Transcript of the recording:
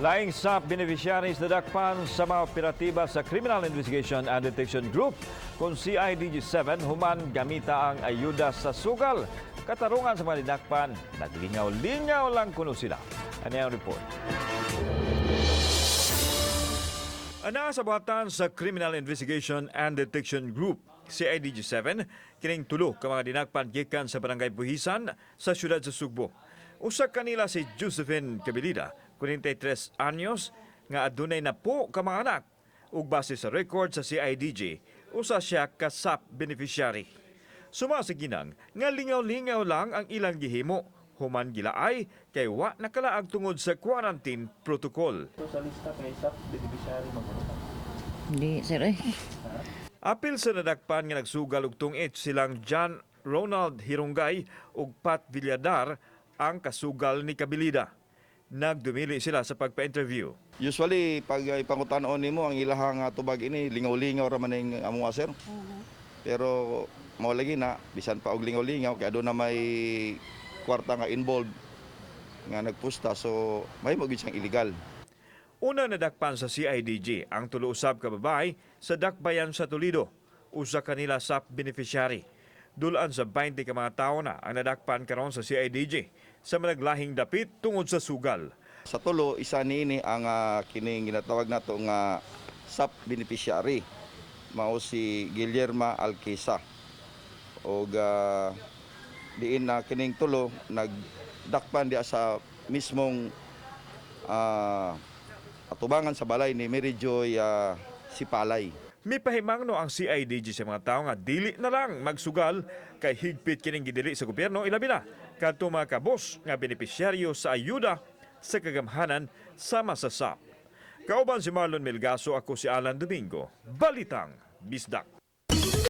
Laing sa beneficiaries na dakpan sa mga operatiba sa Criminal Investigation and Detection Group kung CIDG-7 human gamita ang ayuda sa sugal. Katarungan sa mga dinakpan, naglingaw-lingaw lang kuno sila. Ano yung report? Ana sa buhatan sa Criminal Investigation and Detection Group, CIDG-7, kining tulo ka mga dinakpan gikan sa Barangay Buhisan sa siyudad sa Sugbo. Usa kanila si Josephine Cabilida, 43 anyos, nga adunay na po ka mga anak. Ug base sa record sa CIDG, usa siya ka SAP beneficiary. Sumasiginang nga lingaw-lingaw lang ang ilang gihimo. Human gilaay kay wa nakalaag tungod sa quarantine protocol. Sa lista kay SAP beneficiary magpunta. Hindi, sir eh. Apil sa nadakpan nga nagsugal og tungit silang John Ronald Hirongay ug Pat Villadar ang kasugal ni Cabilida. Nagdumili sila sa pagpa-interview. Usually, pag ipangutanon nimo ang ilahang tubag ini, lingaw-lingaw ra man ning amo sir. Pero mao lagi na, bisan pa og lingaw-lingaw, kaya doon na may kwarta nga involved nga nagpusta, so may mo siyang illegal. Una nadakpan sa CIDG ang tulo usab ka babae sa dakbayan sa Toledo. Usa kanila sa beneficiary. Dulaan sa 20 ka mga tao na ang nadakpan karon sa CIDG sa managlahing dapit tungod sa sugal. Sa tulo, isa niini ang kining ginatawag nato nga SAP beneficiary. Mao si Guillermo Alquesa. Og diin na kining tulo nagdakpan dia sa mismong atubangan sa balay ni Mary Joy Sipalay. Mipahimangno ang CIDG sa mga tao nga dili na lang magsugal kay higpit kining gidili sa gobyerno ilabi na kadto mga kabos nga benepisyaryo sa ayuda sa kagamhanan sama sa SAP. Kauban si Marlon Melgaso, ako si Alan Domingo, Balitang Bisdak.